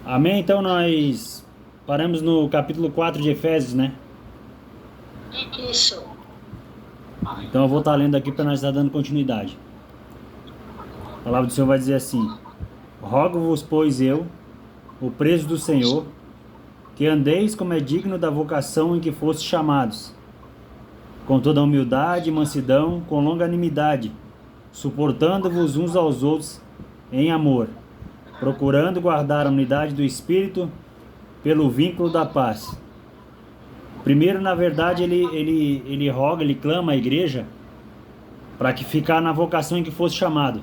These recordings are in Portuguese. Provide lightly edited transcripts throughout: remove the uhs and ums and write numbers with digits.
Amém? Então nós paramos no capítulo 4 de Efésios, né? Isso. Então eu vou estar lendo aqui para nós estar dando continuidade. A palavra do Senhor vai dizer assim: Rogo-vos, pois eu, o preso do Senhor, que andeis como é digno da vocação em que fostes chamados, com toda humildade e mansidão, com longanimidade, suportando-vos uns aos outros em amor, procurando guardar a unidade do Espírito pelo vínculo da paz. Primeiro, na verdade, ele roga, ele clama à igreja para que ficar na vocação em que fosse chamado.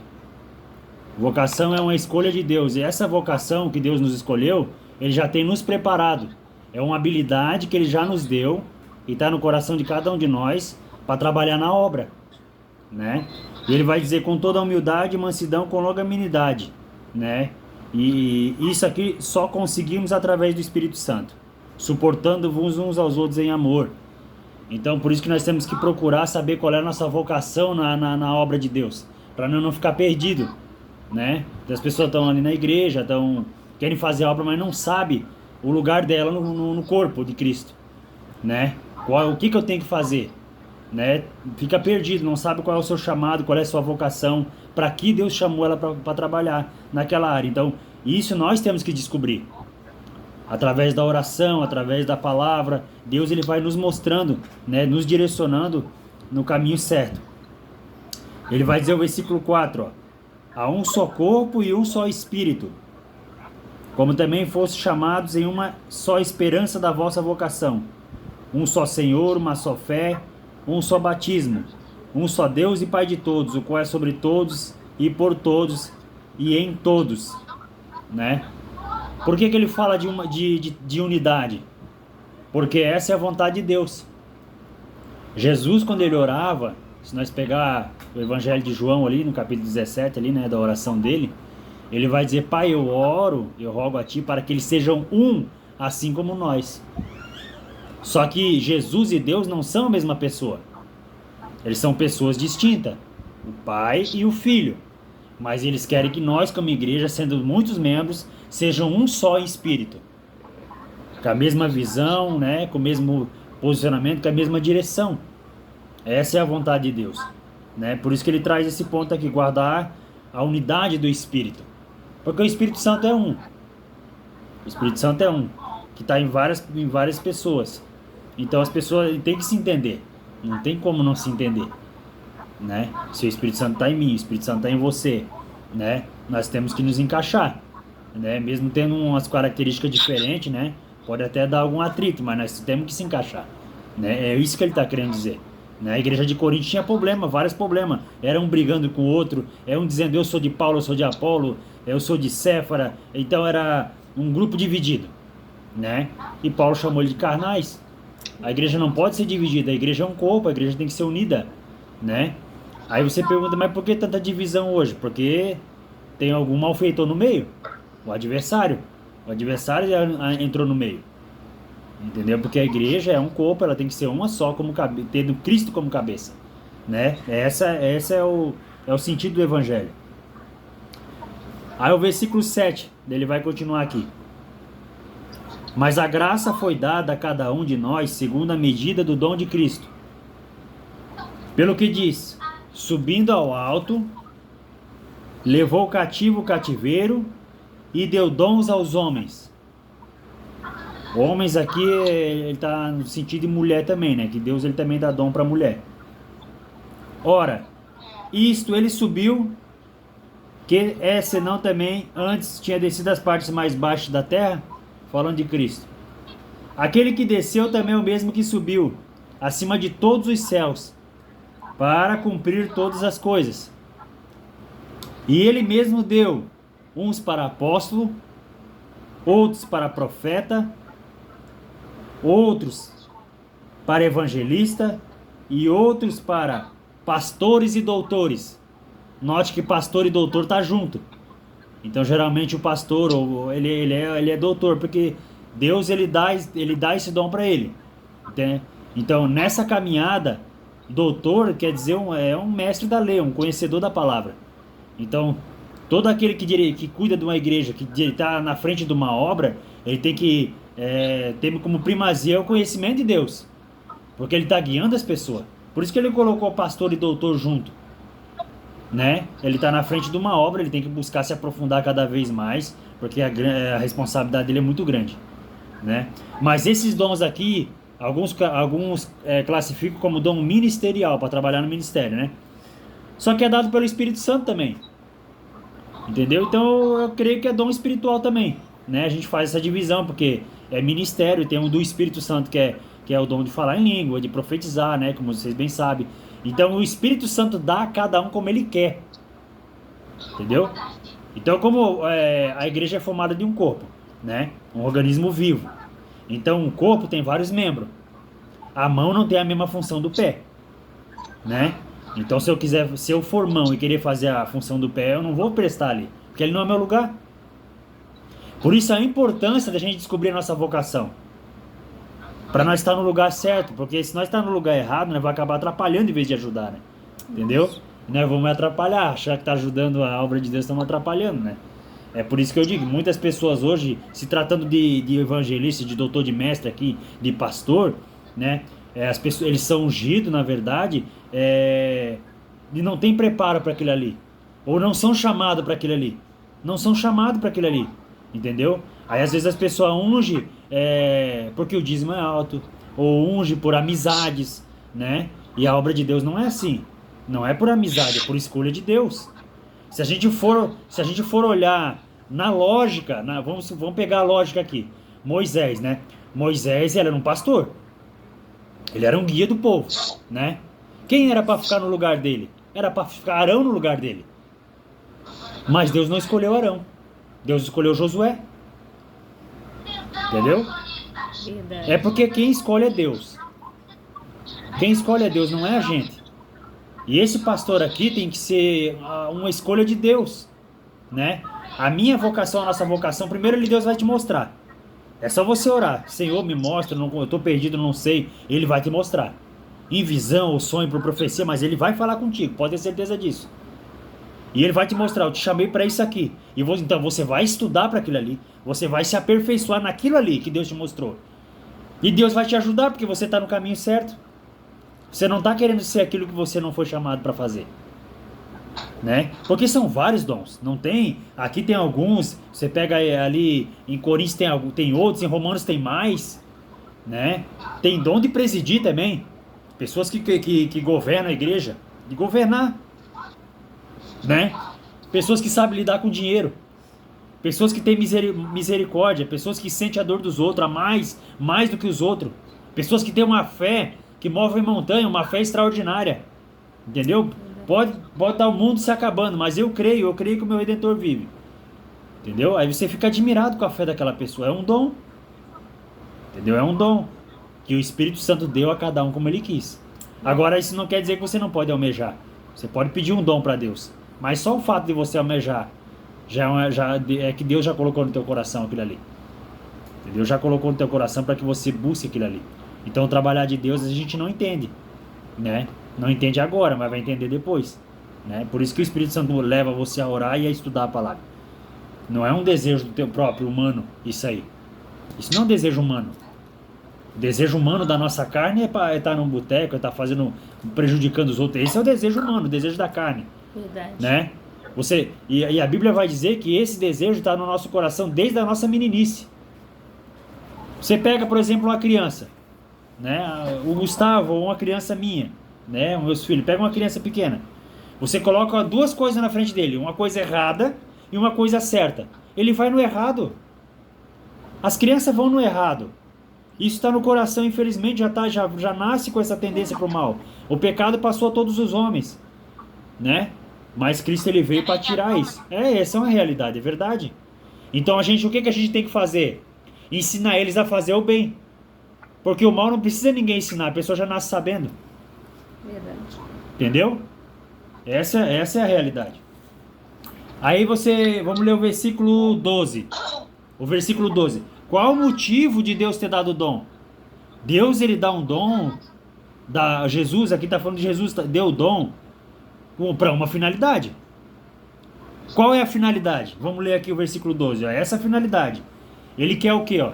Vocação é uma escolha de Deus, e essa vocação que Deus nos escolheu, ele já tem nos preparado. É uma habilidade que ele já nos deu e está no coração de cada um de nós para trabalhar na obra, né? E ele vai dizer com toda a humildade, mansidão, com longanimidade, né? E isso aqui só conseguimos através do Espírito Santo, suportando uns aos outros em amor. Então, por isso que nós temos que procurar saber qual é a nossa vocação na obra de Deus, para não ficar perdido, né? As pessoas estão ali na igreja, querem fazer a obra, mas não sabe o lugar dela no corpo de Cristo, né? O que eu tenho que fazer, né? Fica perdido, não sabe qual é o seu chamado, qual é a sua vocação, para que Deus chamou ela para trabalhar naquela área. Então, isso nós temos que descobrir. Através da oração, através da palavra, Deus ele vai nos mostrando, né, nos direcionando no caminho certo. Ele vai dizer o versículo 4, ó: há um só corpo e um só espírito, como também foste chamados em uma só esperança da vossa vocação. Um só Senhor, uma só fé, um só batismo, um só Deus e Pai de todos, o qual é sobre todos e por todos e em todos, né? Por que ele fala de unidade? Porque essa é a vontade de Deus. Jesus, quando ele orava, se nós pegar o Evangelho de João ali, no capítulo 17, ali, né, da oração dele, ele vai dizer: Pai, eu oro, eu rogo a Ti para que eles sejam um, assim como nós. Só que Jesus e Deus não são a mesma pessoa. Eles são pessoas distintas, o Pai e o Filho. Mas eles querem que nós, como igreja, sendo muitos membros, sejam um só em espírito, com a mesma visão, né, com o mesmo posicionamento, com a mesma direção. Essa é a vontade de Deus, né? Por isso que ele traz esse ponto aqui: guardar a unidade do Espírito, porque o Espírito Santo é um. O Espírito Santo é um, que está em várias pessoas. Então as pessoas têm que se entender. Não tem como não se entender, né? Se o Espírito Santo está em mim, o Espírito Santo está em você, né? Nós temos que nos encaixar, né? Mesmo tendo umas características diferentes, né? Pode até dar algum atrito, mas nós temos que se encaixar, né? É isso que ele está querendo dizer, né? A igreja de Corinto tinha problema, vários problemas. Era um brigando com o outro, é um dizendo: eu sou de Paulo, eu sou de Apolo, eu sou de Céfara. Então era um grupo dividido, né? E Paulo chamou ele de carnais. A igreja não pode ser dividida, a igreja é um corpo, a igreja tem que ser unida, né? Aí você pergunta: mas por que tanta divisão hoje? Porque tem algum malfeitor no meio, o adversário. O adversário já entrou no meio, entendeu? Porque a igreja é um corpo, ela tem que ser uma só, tendo Cristo como cabeça, né? Essa é o sentido do evangelho. Aí o versículo 7, ele vai continuar aqui: mas a graça foi dada a cada um de nós segundo a medida do dom de Cristo. Pelo que diz: subindo ao alto, levou cativo o cativeiro e deu dons aos homens. Homens aqui, ele está no sentido de mulher também, né? Que Deus ele também dá dom para mulher. Ora, isto ele subiu, que é senão também antes tinha descido as partes mais baixas da terra, falando de Cristo. Aquele que desceu também é o mesmo que subiu acima de todos os céus, para cumprir todas as coisas. E ele mesmo deu uns para apóstolo, outros para profeta, outros para evangelista e outros para pastores e doutores. Note que pastor e doutor tá junto. Então geralmente o pastor ele é doutor, porque Deus ele dá esse dom para ele, entende? Então nessa caminhada, doutor quer dizer é um mestre da lei, um conhecedor da palavra. Então Todo aquele que cuida de uma igreja, que está na frente de uma obra, ele tem que ter como primazia o conhecimento de Deus. Porque ele está guiando as pessoas. Por isso que ele colocou pastor e doutor junto. Né? Ele está na frente de uma obra, ele tem que buscar se aprofundar cada vez mais, porque a responsabilidade dele é muito grande. Né? Mas esses dons aqui, alguns classificam como dom ministerial, para trabalhar no ministério. Né? Só que é dado pelo Espírito Santo também. Entendeu? Então eu creio que é dom espiritual também, né? A gente faz essa divisão porque é ministério, tem um do Espírito Santo que é o dom de falar em língua, de profetizar, né? Como vocês bem sabem. Então o Espírito Santo dá a cada um como ele quer, entendeu? Então como a igreja é formada de um corpo, né? Um organismo vivo. Então o corpo tem vários membros. A mão não tem a mesma função do pé, né? Então se eu for mão e querer fazer a função do pé, eu não vou prestar ali, porque ele não é meu lugar. Por isso a importância da gente descobrir a nossa vocação, para nós estar no lugar certo, porque se nós estar no lugar errado, nós vai acabar atrapalhando em vez de ajudar, né? Entendeu? E nós vamos atrapalhar, achar que está ajudando a obra de Deus, estamos atrapalhando, né? É por isso que eu digo, muitas pessoas hoje, se tratando de evangelista, de doutor, de mestre aqui, de pastor, né? As pessoas, eles são ungidos, na verdade, e não tem preparo para aquilo ali. Ou não são chamados para aquilo ali. Não são chamados para aquilo ali. Entendeu? Aí às vezes as pessoas ungem porque o dízimo é alto. Ou ungem por amizades, né? E a obra de Deus não é assim. Não é por amizade, é por escolha de Deus. Se a gente for olhar na lógica, vamos pegar a lógica aqui. Moisés, né? Moisés, ele era um pastor. Ele era um guia do povo, né? Quem era para ficar no lugar dele? Era para ficar Arão no lugar dele. Mas Deus não escolheu Arão. Deus escolheu Josué. Entendeu? Verdade. É porque quem escolhe é Deus. Quem escolhe é Deus, não é a gente. E esse pastor aqui tem que ser uma escolha de Deus, né? A minha vocação, a nossa vocação, primeiro Deus vai te mostrar. É só você orar. Senhor, me mostra, eu estou perdido, não sei. Ele vai te mostrar. Em visão, ou sonho, por profecia, mas ele vai falar contigo, pode ter certeza disso. E ele vai te mostrar, eu te chamei para isso aqui. Então você vai estudar para aquilo ali. Você vai se aperfeiçoar naquilo ali que Deus te mostrou. E Deus vai te ajudar, porque você está no caminho certo. Você não está querendo ser aquilo que você não foi chamado para fazer. Né? Porque são vários dons. Não tem. Aqui tem alguns. Você pega ali em Coríntios tem outros, em Romanos tem mais. Né? Tem dom de presidir também. Pessoas que governam a igreja. De governar. Né? Pessoas que sabem lidar com dinheiro. Pessoas que têm misericórdia. Pessoas que sentem a dor dos outros. A mais do que os outros. Pessoas que têm uma fé que move montanha. Uma fé extraordinária. Entendeu? Pode estar o mundo se acabando, mas eu creio que o meu Redentor vive. Entendeu? Aí você fica admirado com a fé daquela pessoa. É um dom. Entendeu? É um dom que o Espírito Santo deu a cada um como ele quis. Agora, isso não quer dizer que você não pode almejar. Você pode pedir um dom para Deus. Mas só o fato de você almejar é que Deus já colocou no teu coração aquilo ali. Entendeu? Já colocou no teu coração para que você busque aquilo ali. Então, trabalhar de Deus a gente não entende, né? Não entende agora, mas vai entender depois, né? Por isso que o Espírito Santo leva você a orar e a estudar a palavra. Não é um desejo do teu próprio humano isso aí. Isso não é um desejo humano. O desejo humano da nossa carne é estar num boteco, é estar prejudicando os outros. Esse é o desejo humano, o desejo da carne. Verdade. Né? E a Bíblia vai dizer que esse desejo está no nosso coração desde a nossa meninice. Você pega, por exemplo, uma criança, né? O Gustavo, ou uma criança minha, né? Os meus filhos, pega uma criança pequena. Você coloca duas coisas na frente dele, uma coisa errada e uma coisa certa. Ele vai no errado. As crianças vão no errado. Isso está no coração, infelizmente, já nasce com essa tendência para o mal. O pecado passou a todos os homens, né? Mas Cristo ele veio para tirar isso. Essa é uma realidade, é verdade. Então o que a gente tem que fazer? Ensinar eles a fazer o bem. Porque o mal não precisa ninguém ensinar, a pessoa já nasce sabendo. Verdade. Entendeu? Essa é a realidade. Aí vamos ler o versículo 12. O versículo 12. Qual o motivo de Deus ter dado o dom? Deus ele dá um dom, Jesus, aqui está falando de Jesus, deu o dom para uma finalidade. Qual é a finalidade? Vamos ler aqui o versículo 12. Ó. Essa é a finalidade. Ele quer o quê? Ó?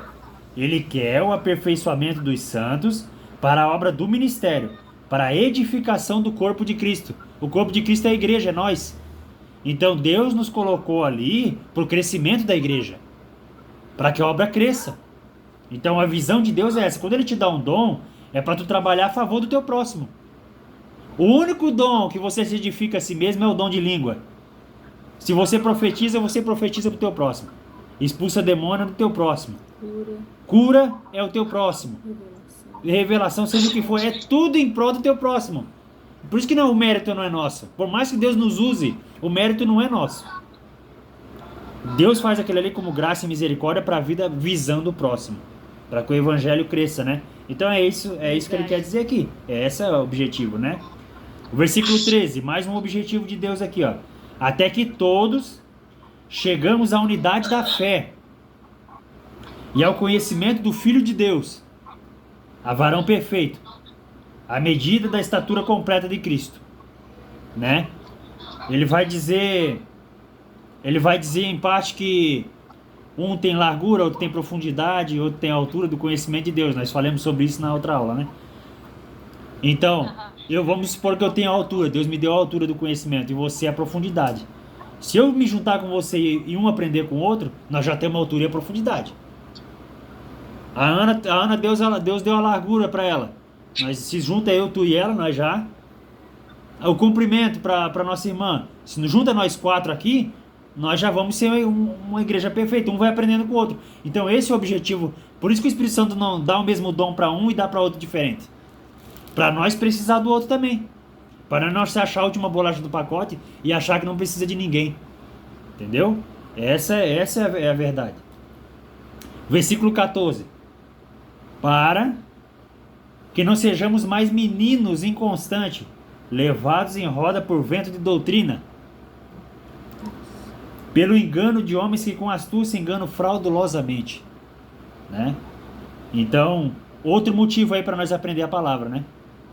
Ele quer o aperfeiçoamento dos santos para a obra do ministério, para a edificação do corpo de Cristo. O corpo de Cristo é a igreja, é nós. Então Deus nos colocou ali para o crescimento da igreja, para que a obra cresça. Então a visão de Deus é essa. Quando Ele te dá um dom, é para tu trabalhar a favor do teu próximo. O único dom que você se edifica a si mesmo é o dom de língua. Se você profetiza para o teu próximo. Expulsa demônio do teu próximo. Cura é o teu próximo. Revelação, seja o que for, é tudo em prol do teu próximo. Por isso que não, o mérito não é nosso. Por mais que Deus nos use, o mérito não é nosso. Deus faz aquele ali como graça e misericórdia para a vida visando o próximo, para que o evangelho cresça, né? Então é isso que ele quer dizer aqui. Esse é o objetivo, né? O versículo 13, mais um objetivo de Deus aqui, ó. Até que todos chegamos à unidade da fé e ao conhecimento do Filho de Deus, a varão perfeito, à medida da estatura completa de Cristo, né? Ele vai dizer em parte que um tem largura, outro tem profundidade, outro tem altura do conhecimento de Deus. Nós falamos sobre isso na outra aula, né? Então, vamos supor que eu tenho a altura, Deus me deu a altura do conhecimento e você a profundidade. Se eu me juntar com você e um aprender com o outro, nós já temos a altura e a profundidade. A Ana Deus deu a largura para ela. Nós se junta eu, tu e ela, nós já. O comprimento para nossa irmã. Se nos junta nós 4 aqui, nós já vamos ser uma igreja perfeita. Um vai aprendendo com o outro. Então esse é o objetivo. Por isso que o Espírito Santo não dá o mesmo dom para um e dá para outro diferente. Para nós precisar do outro também. Para nós se achar a última bolacha do pacote e achar que não precisa de ninguém. Entendeu? Essa é a verdade. Versículo 14. Para que não sejamos mais meninos inconstantes, levados em roda por vento de doutrina, pelo engano de homens que com astúcia enganam fraudulosamente, né? Então, outro motivo aí para nós aprender a palavra, né?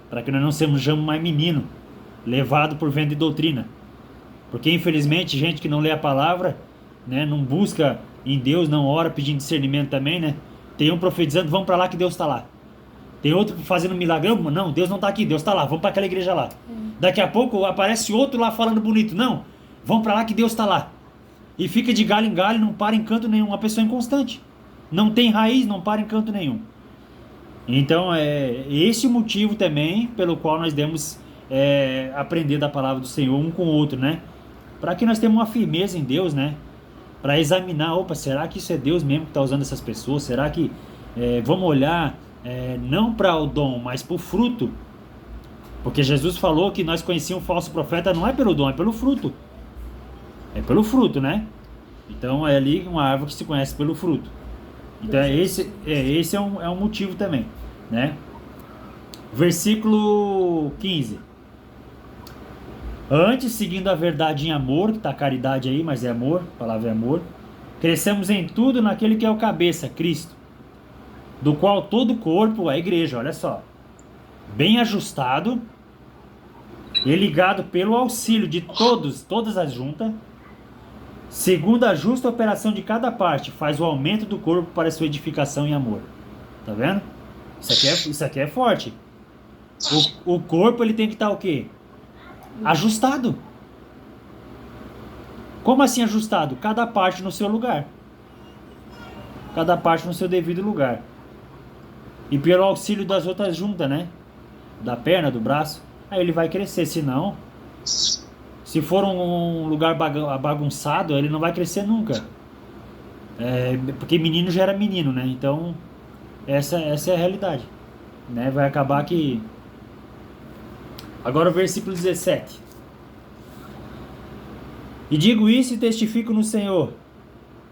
Para que nós não sejamos mais menino, levado por vento de doutrina. Porque infelizmente, gente que não lê a palavra, né, não busca em Deus, não ora pedindo discernimento também, né? Tem um profetizando, vamos para lá que Deus está lá. Tem outro fazendo milagre, não, Deus não está aqui, Deus está lá, vamos para aquela igreja lá. Daqui a pouco aparece outro lá falando bonito, não, vamos para lá que Deus está lá. E fica de galho em galho, não para em canto nenhum, uma pessoa inconstante. Não tem raiz, não para em canto nenhum. Então é esse o motivo também pelo qual nós devemos aprender da palavra do Senhor um com o outro, né? Para que nós tenhamos uma firmeza em Deus, né? Para examinar, opa, será que isso é Deus mesmo que está usando essas pessoas? Será que vamos olhar não para o dom, mas para o fruto? Porque Jesus falou que nós conhecíamos um falso profeta não é pelo dom, é pelo fruto. É pelo fruto, né? Então é ali uma árvore que se conhece pelo fruto. Então esse é um motivo também, né? Versículo 15. Antes, seguindo a verdade em amor, que está caridade aí, mas é amor, a palavra é amor, crescemos em tudo naquele que é o cabeça, Cristo, do qual todo o corpo, a igreja, olha só, bem ajustado e ligado pelo auxílio de todas as juntas, segundo a justa operação de cada parte, faz o aumento do corpo para sua edificação em amor. Tá vendo? Isso aqui é forte. O corpo ele tem que estar o quê? Ajustado. Como assim ajustado? Cada parte no seu lugar. Cada parte no seu devido lugar. E pelo auxílio das outras juntas, né? Da perna, do braço. Aí ele vai crescer. Senão, se for um lugar bagunçado, ele não vai crescer nunca. Porque menino gera menino, né? Então, essa é a realidade, né? Vai acabar que... Agora o versículo 17. E digo isso e testifico no Senhor,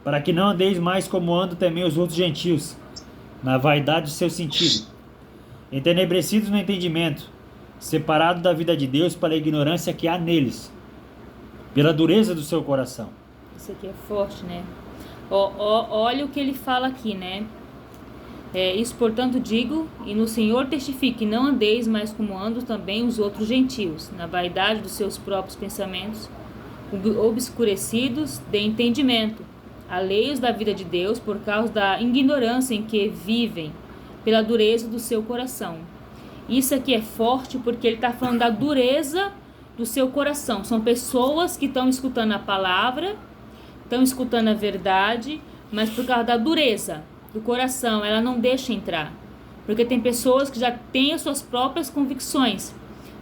para que não andeis mais como andam também os outros gentios, na vaidade do seu sentido, entenebrecidos no entendimento, separados da vida de Deus pela ignorância que há neles, pela dureza do seu coração. Isso aqui é forte, né? Olha o que ele fala aqui, né? Isso, portanto, digo, e no Senhor testifique, não andeis mais como andam também os outros gentios, na vaidade dos seus próprios pensamentos, obscurecidos de entendimento, alheios da vida de Deus por causa da ignorância em que vivem, pela dureza do seu coração. Isso aqui é forte porque ele está falando da dureza do seu coração. São pessoas que estão escutando a palavra, estão escutando a verdade, mas por causa da dureza do coração, ela não deixa entrar. Porque tem pessoas que já têm as suas próprias convicções.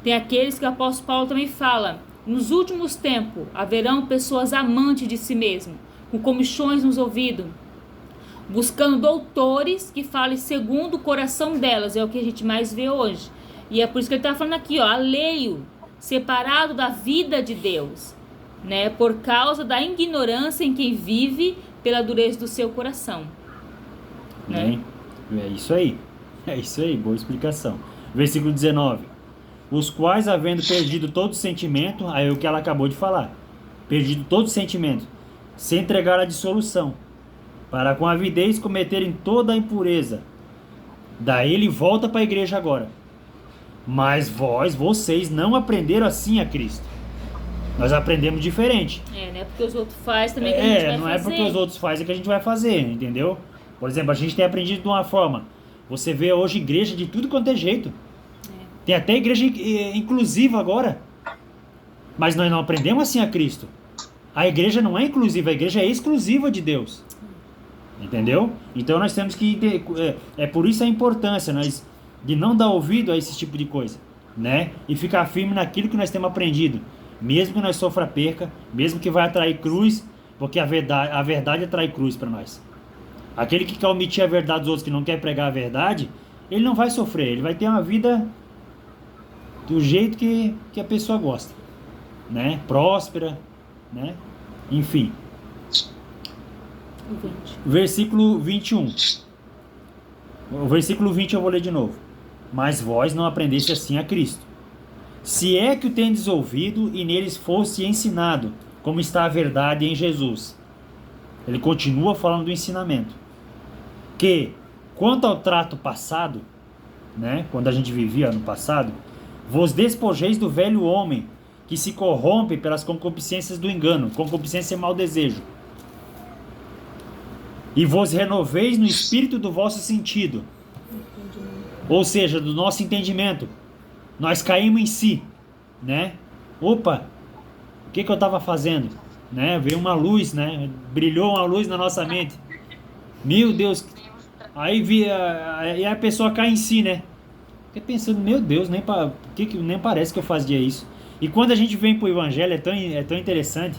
Tem aqueles que o apóstolo Paulo também fala: nos últimos tempos haverão pessoas amantes de si mesmo, com comichões nos ouvidos, buscando doutores que falem segundo o coração delas. É o que a gente mais vê hoje. E é por isso que ele está falando aqui, ó, alheio, separado da vida de Deus, né? Por causa da ignorância em quem vive, pela dureza do seu coração. Né? É isso aí. É isso aí, boa explicação. Versículo 19. Os quais, havendo perdido todo sentimento, aí é o que ela acabou de falar, perdido todo sentimento, se entregaram à dissolução, para com avidez cometerem toda a impureza. Daí ele volta para a igreja agora. Mas vocês não aprenderam assim a Cristo. Nós aprendemos diferente. Não é porque os outros fazem também que a gente vai fazer. Não é porque os outros fazem que a gente vai fazer, entendeu? Por exemplo, a gente tem aprendido de uma forma. Você vê hoje igreja de tudo quanto é jeito. Tem até igreja inclusiva agora. Mas nós não aprendemos assim a Cristo. A igreja não é inclusiva, a igreja é exclusiva de Deus. Entendeu? Então nós temos que... É por isso a importância de não dar ouvido a esse tipo de coisa, né? E ficar firme naquilo que nós temos aprendido. Mesmo que nós sofra perca, mesmo que vai atrair cruz, porque a verdade atrai cruz para nós. Aquele que quer omitir a verdade dos outros, que não quer pregar a verdade, ele não vai sofrer, ele vai ter uma vida do jeito que a pessoa gosta, né? Próspera, né? Enfim. Versículo 21. O versículo 20 eu vou ler de novo. Mas vós não aprendeste assim a Cristo. Se é que o tendes ouvido e neles fosse ensinado, como está a verdade em Jesus. Ele continua falando do ensinamento. Que, quanto ao trato passado, né, quando a gente vivia no passado, vos despojeis do velho homem, que se corrompe pelas concupiscências do engano. Concupiscência é mau desejo. E vos renoveis no espírito do vosso sentido. Ou seja, do nosso entendimento. Nós caímos em si, né? Opa, o que eu estava fazendo? Né? Veio uma luz, né? Brilhou uma luz na nossa mente. Meu Deus. Aí a pessoa cai em si, né? Fica pensando, meu Deus, nem parece que eu fazia isso. E quando a gente vem para o Evangelho, é tão interessante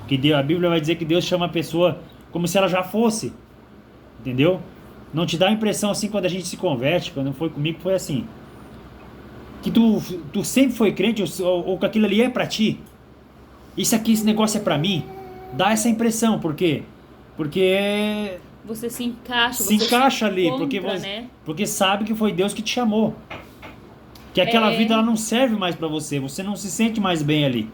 que a Bíblia vai dizer que Deus chama a pessoa como se ela já fosse. Entendeu? Não te dá a impressão assim quando a gente se converte. Quando foi comigo foi assim, que tu sempre foi crente, ou que aquilo ali é pra ti. Esse negócio é pra mim. Dá essa impressão, por quê? Porque você se encaixa, se encaixa ali, encontra, porque sabe que foi Deus que te chamou. Que aquela vida ela não serve mais pra você não se sente mais bem ali.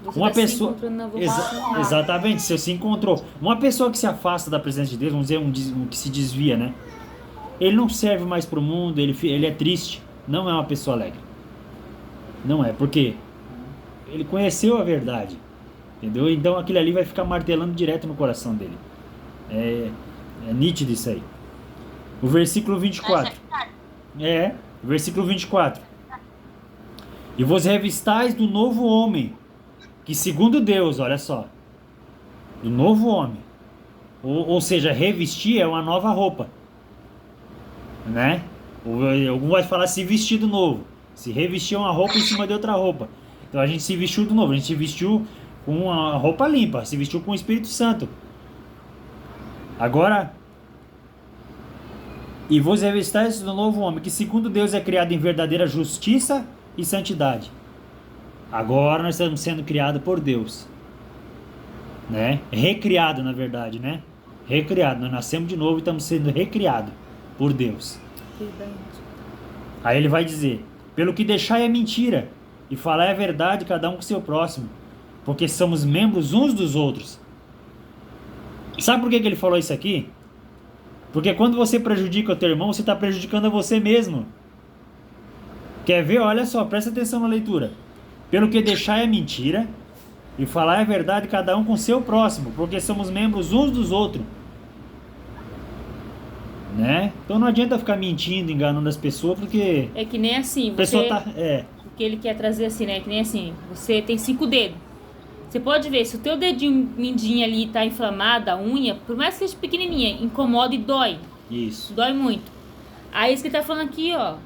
Você uma tá pessoa se encontrando na vocação. Exatamente, você se encontrou. Uma pessoa que se afasta da presença de Deus, vamos dizer, um que se desvia, né? Ele não serve mais pro mundo, ele é triste. Não é uma pessoa alegre. Não é, porque ele conheceu a verdade, entendeu? Então aquilo ali vai ficar martelando direto no coração dele. É nítido isso aí. O versículo 24. Versículo 24. E vos revistais do novo homem, que segundo Deus, olha só, do novo homem. Ou seja, revestir é uma nova roupa, né? Algum vai falar se vestir do novo. Se revestir uma roupa em cima de outra roupa. Então a gente se vestiu do novo. A gente se vestiu com uma roupa limpa. Se vestiu com o Espírito Santo. Agora, e vos revistais do novo homem, que segundo Deus é criado em verdadeira justiça e santidade. Agora nós estamos sendo criados por Deus, né? Recriado, na verdade, né? Recriado. Nós nascemos de novo e estamos sendo recriados por Deus. Aí ele vai dizer: pelo que deixai a mentira e falai a verdade, cada um com seu próximo, porque somos membros uns dos outros. Sabe por que ele falou isso aqui? Porque quando você prejudica o teu irmão, você está prejudicando a você mesmo. Quer ver? Olha só, presta atenção na leitura. Pelo que deixai a mentira e falar a verdade cada um com o seu próximo, porque somos membros uns dos outros. Né? Então não adianta ficar mentindo, enganando as pessoas, porque É que nem assim, a pessoa você... tá... O que ele quer trazer assim, né? Que nem assim, você tem 5 dedos. Você pode ver, se o teu dedinho mindinho ali tá inflamado, a unha, por mais que seja pequenininha, incomoda e dói. Isso. Dói muito. Aí isso que ele tá falando aqui, ó.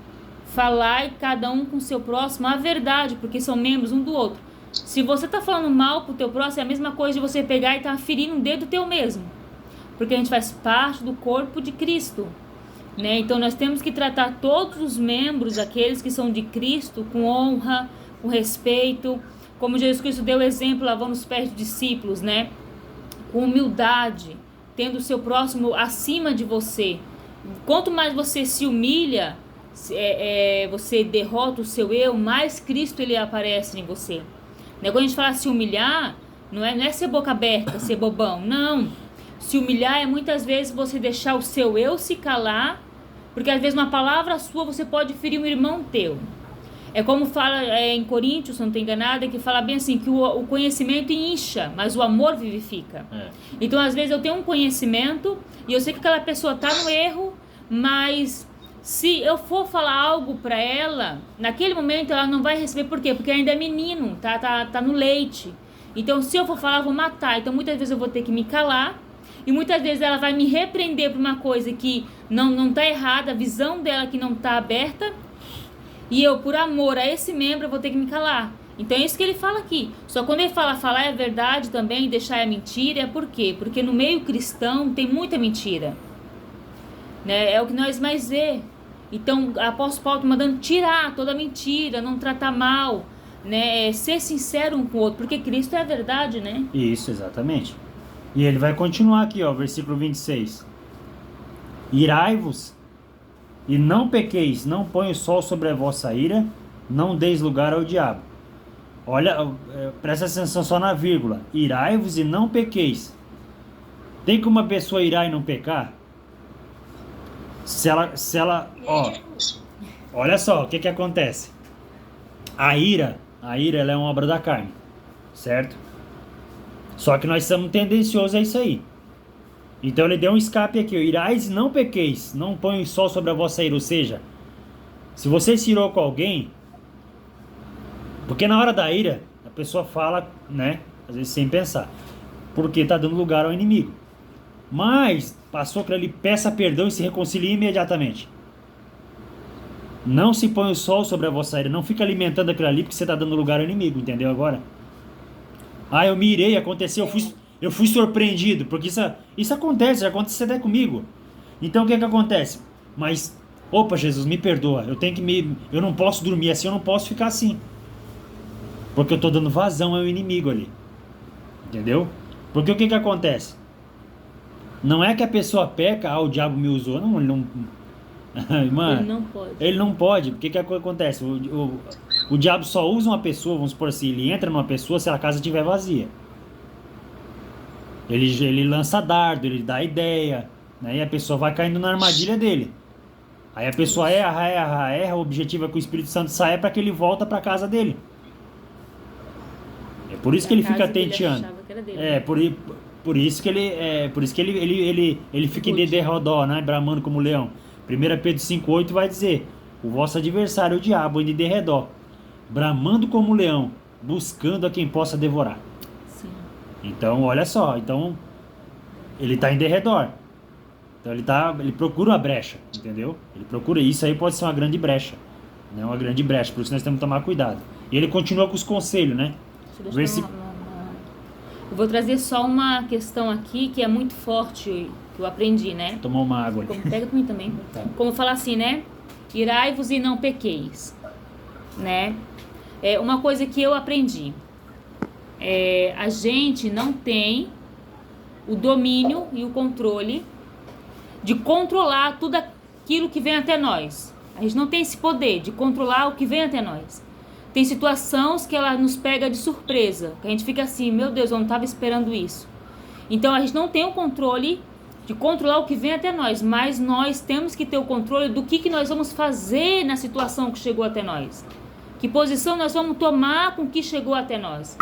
Falar cada um com o seu próximo a verdade, porque são membros um do outro. Se você tá falando mal pro teu próximo, é a mesma coisa de você pegar e tá ferindo um dedo teu mesmo. Porque a gente faz parte do corpo de Cristo, né? Então nós temos que tratar todos os membros, aqueles que são de Cristo, com honra, com respeito, como Jesus Cristo deu exemplo lavando os pés dos discípulos, né? Com humildade, tendo o seu próximo acima de você. Quanto mais você se humilha, você derrota o seu eu, mais Cristo ele aparece em você. Né? Quando a gente fala se humilhar, não é ser boca aberta, ser bobão, não. Se humilhar é muitas vezes você deixar o seu eu se calar, porque às vezes uma palavra sua você pode ferir um irmão teu. É como fala em Coríntios, se não estou enganada, que fala bem assim, que o conhecimento incha, mas o amor vivifica. Então às vezes eu tenho um conhecimento e eu sei que aquela pessoa está no erro, mas se eu for falar algo para ela, naquele momento ela não vai receber. Por quê? Porque ainda é menino, tá no leite. Então se eu for falar, eu vou matar. Então muitas vezes eu vou ter que me calar. E muitas vezes ela vai me repreender por uma coisa que não tá errada, a visão dela que não tá aberta. E eu, por amor a esse membro, eu vou ter que me calar. Então é isso que ele fala aqui. Só quando ele fala falar é verdade também, deixar é mentira, é por quê? Porque no meio cristão tem muita mentira. Né? É o que nós mais vê. Então, o apóstolo Paulo está mandando tirar toda mentira, não tratar mal, né? Ser sincero um com o outro, porque Cristo é a verdade, né? Isso, exatamente. E ele vai continuar aqui, ó, versículo 26. Irai-vos e não pequeis, não põe o sol sobre a vossa ira, não deis lugar ao diabo. Olha, presta atenção só na vírgula. Irai-vos e não pequeis. Tem como uma pessoa irar e não pecar? Se ela, ó, olha só, o que acontece? A ira ela é uma obra da carne, certo? Só que nós somos tendenciosos a isso aí. Então ele deu um escape aqui, irais e não pequeis, não põe o sol sobre a vossa ira. Ou seja, se você se irou com alguém, porque na hora da ira, a pessoa fala, né, às vezes sem pensar, porque está dando lugar ao inimigo. Mas passou para ele, peça perdão e se reconcilie imediatamente. Não se põe o sol sobre a vossa ira, não fica alimentando aquilo ali porque você está dando lugar ao inimigo, entendeu agora? Ah, eu me irei, aconteceu, eu fui surpreendido, porque isso acontece, já aconteceu até comigo. Então o que acontece? Mas, opa, Jesus, me perdoa, eu não posso dormir assim, eu não posso ficar assim. Porque eu estou dando vazão ao inimigo ali. Entendeu? Porque o que acontece? Não é que a pessoa peca, o diabo me usou, não, ele não... Mano, ele não pode. Ele não pode, porque que acontece? O diabo só usa uma pessoa, vamos supor assim, ele entra numa pessoa se a casa estiver vazia. Ele lança dardo, ele dá ideia, né? E a pessoa vai caindo na armadilha dele. Aí a pessoa erra, o objetivo é que o Espírito Santo saia para que ele volta para casa dele. É por isso que ele fica tenteando. Por isso que ele fica em derredor, né? Bramando como leão. 1 Pedro 5,8 vai dizer: o vosso adversário, o diabo, anda em derredor, bramando como leão, buscando a quem possa devorar. Sim. Então, olha só, ele está em derredor. Então ele procura a brecha, entendeu? Ele procura isso aí, pode ser uma grande brecha, né? Uma grande brecha, por isso nós temos que tomar cuidado. E ele continua com os conselhos, né? Eu vou trazer só uma questão aqui que é muito forte, que eu aprendi, né? Tomar uma água ali. Pega pra mim também. Tá. Como falar assim, né? Irai-vos e não pequeis, né? É uma coisa que eu aprendi. A gente não tem o domínio e o controle de controlar tudo aquilo que vem até nós. A gente não tem esse poder de controlar o que vem até nós. Tem situações que ela nos pega de surpresa, que a gente fica assim, meu Deus, eu não estava esperando isso. Então a gente não tem o controle de controlar o que vem até nós, mas nós temos que ter o controle do que nós vamos fazer na situação que chegou até nós. Que posição nós vamos tomar com o que chegou até nós.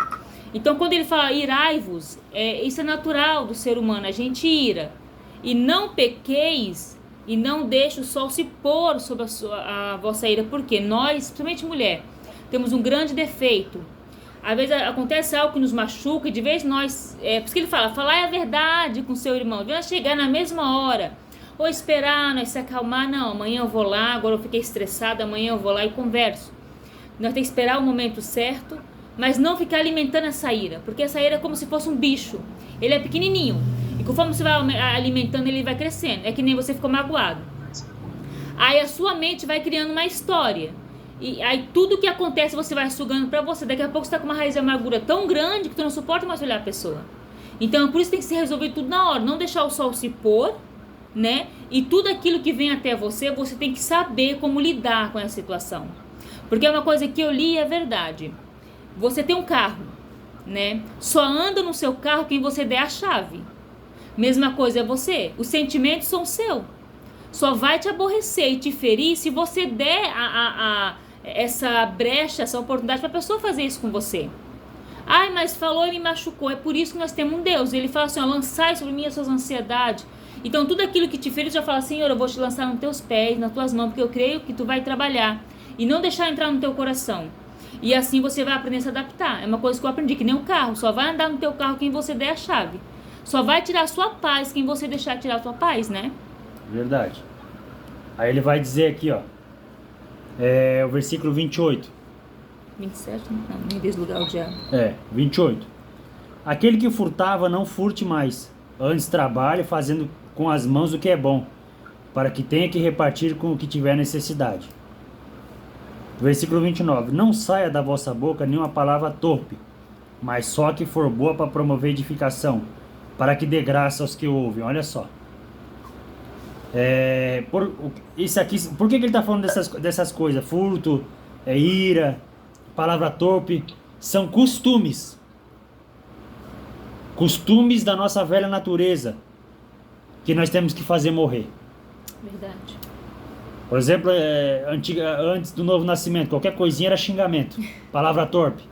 Então, quando ele fala irai-vos, isso é natural do ser humano, a gente ira. E não pequeis, e não deixe o sol se pôr sobre a vossa ira, porque nós, principalmente mulher, temos um grande defeito. Às vezes acontece algo que nos machuca, e de vez nós, por isso que ele fala, falar a verdade com seu irmão, de nós chegar na mesma hora, ou esperar, nós se acalmar, não, amanhã eu vou lá, agora eu fiquei estressada, amanhã eu vou lá e converso. Nós temos que esperar o momento certo, mas não ficar alimentando essa ira, porque essa ira é como se fosse um bicho, ele é pequenininho, e conforme você vai alimentando, ele vai crescendo, é que nem você ficou magoado. Aí a sua mente vai criando uma história, e aí tudo que acontece você vai sugando pra você, daqui a pouco você tá com uma raiz de amargura tão grande que tu não suporta mais olhar a pessoa. Então por isso tem que se resolver tudo na hora, não deixar o sol se pôr, né? E tudo aquilo que vem até você, você tem que saber como lidar com essa situação. Porque é uma coisa que eu li e é verdade. Você tem um carro, né? Só anda no seu carro quem você der a chave. Mesma coisa é você. Os sentimentos são seus. Só vai te aborrecer e te ferir se você der essa brecha, essa oportunidade para a pessoa fazer isso com você. Ai, mas falou e me machucou. É por isso que nós temos um Deus. Ele fala assim, ó, lançai sobre mim as suas ansiedades. Então tudo aquilo que te feriu, já fala, Senhor, eu vou te lançar nos teus pés, nas tuas mãos, porque eu creio que tu vai trabalhar. E não deixar entrar no teu coração. E assim você vai aprender a se adaptar. É uma coisa que eu aprendi, que nem um carro. Só vai andar no teu carro quem você der a chave. Só vai tirar a sua paz quem você deixar tirar a sua paz, né? Verdade. Aí ele vai dizer aqui, ó. O versículo 28. 27? Não, nem deslugar o diabo. 28. Aquele que furtava, não furte mais. Antes trabalhe fazendo com as mãos o que é bom, para que tenha que repartir com o que tiver necessidade. Versículo 29. Não saia da vossa boca nenhuma palavra torpe, mas só que for boa para promover edificação, para que dê graça aos que ouvem. Olha só. Isso aqui, por que ele está falando dessas coisas? Furto, ira, palavra torpe. São costumes. Costumes da nossa velha natureza, que nós temos que fazer morrer. Verdade. Por exemplo, antes do novo nascimento, qualquer coisinha era xingamento. Palavra torpe.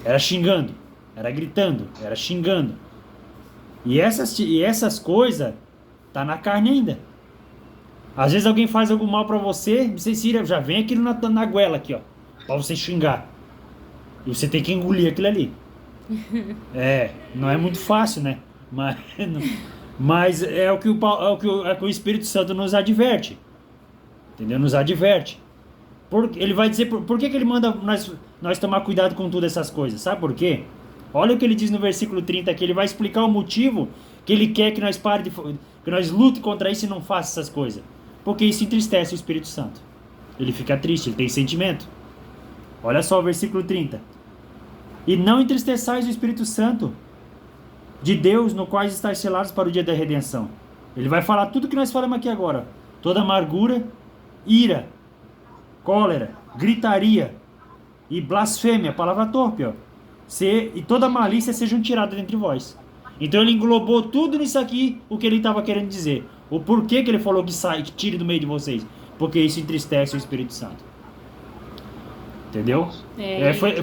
Era xingando, era gritando, era xingando. E essas coisas tá na carne ainda. Às vezes alguém faz algum mal pra você, já vem aquilo na goela aqui, ó, pra você xingar. E você tem que engolir aquilo ali. Não é muito fácil, né? Mas é o que o Espírito Santo nos adverte. Entendeu? Nos adverte. Ele vai dizer por que ele manda nós tomar cuidado com todas essas coisas. Sabe por quê? Olha o que ele diz no versículo 30 aqui. Ele vai explicar o motivo que ele quer que nós que nós lute contra isso e não faça essas coisas. Porque isso entristece o Espírito Santo. Ele fica triste, ele tem sentimento. Olha só o versículo 30. E não entristeçais o Espírito Santo de Deus, no qual estáis selados para o dia da redenção. Ele vai falar tudo que nós falamos aqui agora. Toda amargura, ira, cólera, gritaria e blasfêmia, palavra torpe, ó. E toda malícia sejam tiradas dentre vós. Então ele englobou tudo nisso aqui, o que ele estava querendo dizer. O porquê que ele falou que tire do meio de vocês. Porque isso entristece o Espírito Santo. Entendeu?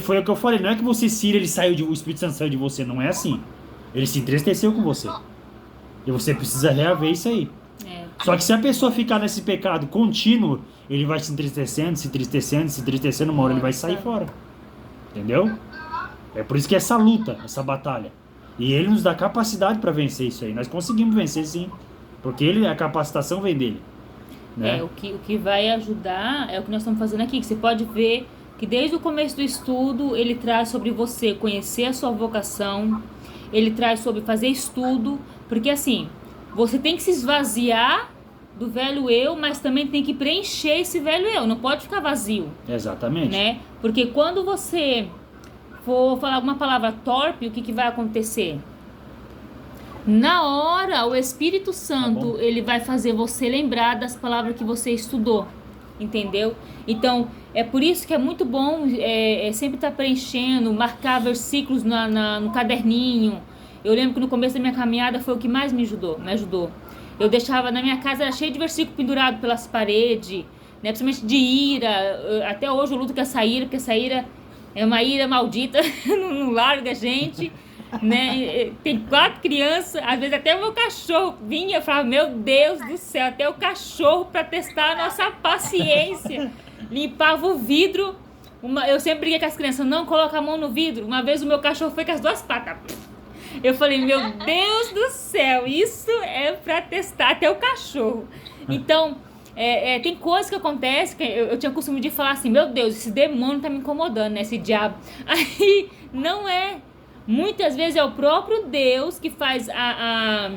Foi o que eu falei. Não é que você o Espírito Santo saiu de você. Não é assim. Ele se entristeceu com você. E você precisa reaver isso aí. Só que se a pessoa ficar nesse pecado contínuo, ele vai se entristecendo, se entristecendo, se entristecendo, uma hora ele vai sair fora. Entendeu? É por isso que essa luta, essa batalha. E ele nos dá capacidade para vencer isso aí. Nós conseguimos vencer, sim. Porque a capacitação vem dele. Né? O que vai ajudar é o que nós estamos fazendo aqui. Que você pode ver que desde o começo do estudo, ele traz sobre você conhecer a sua vocação. Ele traz sobre fazer estudo. Porque assim, você tem que se esvaziar do velho eu, mas também tem que preencher esse velho eu. Não pode ficar vazio. Exatamente. Né? Porque quando você for falar alguma palavra torpe, o que vai acontecer? Na hora, o Espírito Santo, ele vai fazer você lembrar das palavras que você estudou, entendeu? Então, é por isso que é muito bom sempre estar preenchendo, marcar versículos no caderninho. Eu lembro que no começo da minha caminhada foi o que mais me ajudou. Eu deixava, na minha casa, era cheio de versículo pendurado pelas paredes, né? Principalmente de ira. Até hoje eu luto com essa ira, porque essa ira É uma ira maldita, não larga a gente, né? Tem 4 crianças, às vezes até o meu cachorro vinha e falava, meu Deus do céu, até o cachorro para testar a nossa paciência. Limpava o vidro. Eu sempre briguei com as crianças, não coloca a mão no vidro. Uma vez o meu cachorro foi com as 2 patas. Eu falei, meu Deus do céu, isso é para testar até o cachorro. Então, tem coisas que acontecem, que eu tinha o costume de falar assim, meu Deus, esse demônio tá me incomodando, né, esse diabo. Aí, não é. Muitas vezes é o próprio Deus que faz a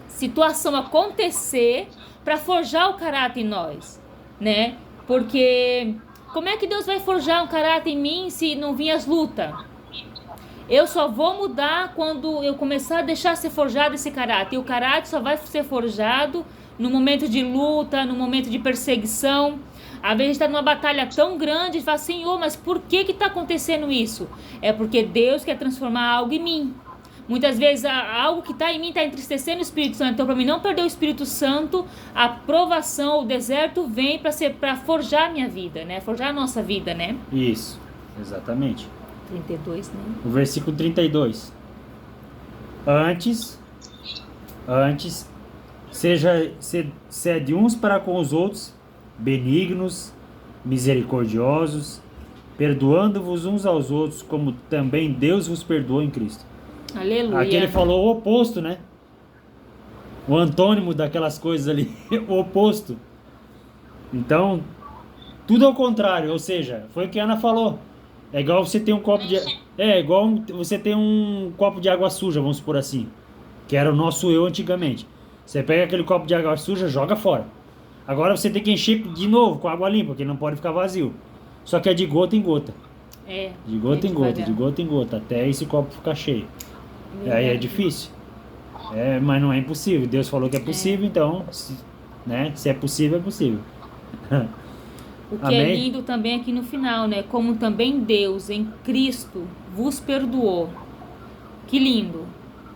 situação acontecer para forjar o caráter em nós, né? Porque como é que Deus vai forjar um caráter em mim se não vir as lutas? Eu só vou mudar quando eu começar a deixar ser forjado esse caráter. E o caráter só vai ser forjado no momento de luta, no momento de perseguição. Às vezes a gente está numa batalha tão grande e fala, Senhor, mas por que está acontecendo isso? É porque Deus quer transformar algo em mim. Muitas vezes algo que está em mim está entristecendo o Espírito Santo. Então, para mim não perder o Espírito Santo, a provação, o deserto vem para forjar a minha vida, né? Forjar a nossa vida, né? Isso, exatamente. 32, né? O versículo 32. Antes, sede uns para com os outros, benignos, misericordiosos, perdoando-vos uns aos outros, como também Deus vos perdoou em Cristo. Aleluia. Aqui ele falou o oposto, né? O antônimo daquelas coisas ali, o oposto. Então, tudo ao contrário, ou seja, foi o que a Ana falou. É igual você ter um copo de... igual você ter um copo de água suja, vamos supor assim. Que era o nosso eu antigamente. Você pega aquele copo de água suja, joga fora. Agora você tem que encher de novo com água limpa, porque não pode ficar vazio. Só que é de gota em gota. De gota em gota, de gota em gota, até esse copo ficar cheio. E aí é difícil. Mas não é impossível. Deus falou que é possível, então, se é possível, é possível. O que Amém? é lindo também aqui no final, né? Como também Deus em Cristo vos perdoou. Que lindo,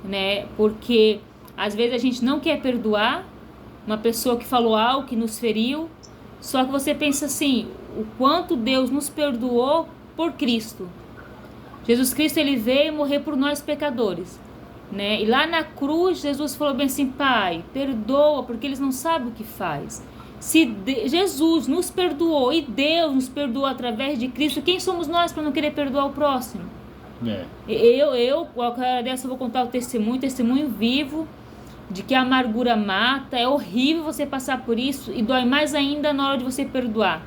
né? Porque às vezes a gente não quer perdoar uma pessoa que falou algo, que nos feriu. Só que você pensa assim, o quanto Deus nos perdoou por Cristo. Jesus Cristo, ele veio morrer por nós pecadores, né? E lá na cruz, Jesus falou bem assim, Pai, perdoa, porque eles não sabem o que faz. Se Jesus nos perdoou e Deus nos perdoou através de Cristo, quem somos nós para não querer perdoar o próximo? Qualquer dessa eu vou contar o testemunho vivo, de que a amargura mata. É horrível você passar por isso e dói mais ainda na hora de você perdoar.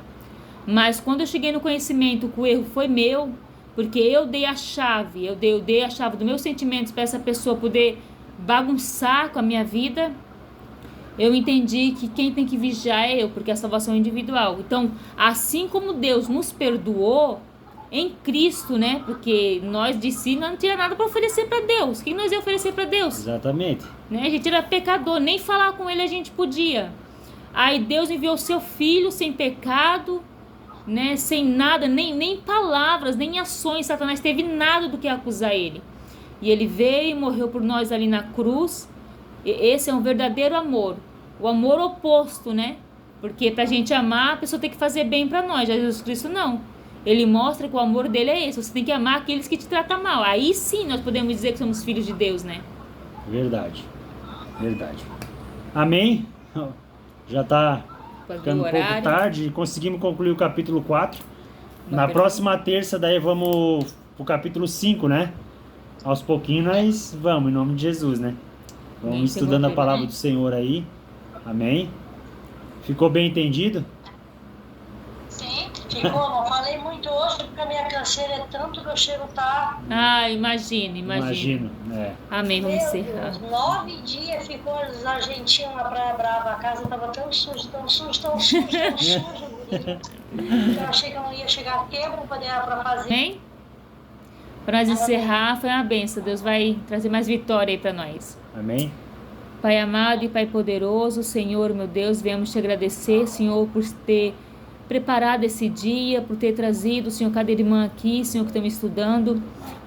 Mas quando eu cheguei no conhecimento que o erro foi meu, porque eu dei a chave, eu dei a chave dos meus sentimentos para essa pessoa poder bagunçar com a minha vida, eu entendi que quem tem que vigiar é eu, porque a salvação é individual. Então, assim como Deus nos perdoou em Cristo, né? Porque nós de si não tinha nada para oferecer para Deus. O que nós ia oferecer para Deus? Exatamente. Né? A gente era pecador, nem falar com ele a gente podia. Aí Deus enviou o seu filho sem pecado, né? Sem nada, nem palavras, nem ações. Satanás teve nada do que acusar ele. E ele veio e morreu por nós ali na cruz. E esse é um verdadeiro amor. O amor oposto, né? Porque pra gente amar, a pessoa tem que fazer bem pra nós. Já Jesus Cristo não. Ele mostra que o amor dele é esse. Você tem que amar aqueles que te tratam mal. Aí sim nós podemos dizer que somos filhos de Deus, né? Verdade. Amém? Já tá ficando um pouco tarde. Conseguimos concluir o capítulo 4. Na próxima terça, daí vamos pro capítulo 5, né? Aos pouquinhos nós vamos, em nome de Jesus, né? Vamos estudando a palavra do Senhor aí. Amém? Ficou bem entendido? Sim, ficou. Não falei muito hoje porque a minha canseira é tanto que eu chego tá... Imagino. Amém, vamos encerrar. 9 dias ficou os argentinos na Praia Brava. A casa tava tão suja. Eu achei que eu não ia chegar a tempo para fazer. Amém? Para nós encerrar, foi uma benção. Deus vai trazer mais vitória aí para nós. Amém? Pai amado e Pai poderoso, Senhor, meu Deus, viemos te agradecer, Senhor, por ter preparado esse dia, por ter trazido, Senhor, cada irmã aqui, Senhor, que estamos estudando.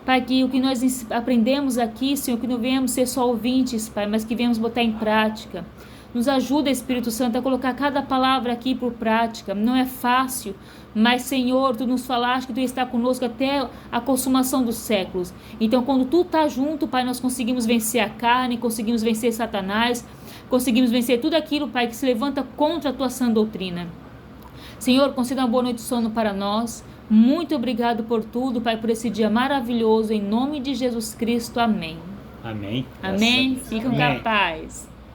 Pai, que o que nós aprendemos aqui, Senhor, que não venhamos ser só ouvintes, Pai, mas que venhamos botar em prática. Nos ajuda, Espírito Santo, a colocar cada palavra aqui por prática. Não é fácil, mas, Senhor, Tu nos falaste que Tu está conosco até a consumação dos séculos. Então, quando Tu está junto, Pai, nós conseguimos vencer a carne, conseguimos vencer Satanás, conseguimos vencer tudo aquilo, Pai, que se levanta contra a Tua sã doutrina. Senhor, conceda uma boa noite de sono para nós. Muito obrigado por tudo, Pai, por esse dia maravilhoso. Em nome de Jesus Cristo. Amém. Amém. Amém. Fiquem com a paz.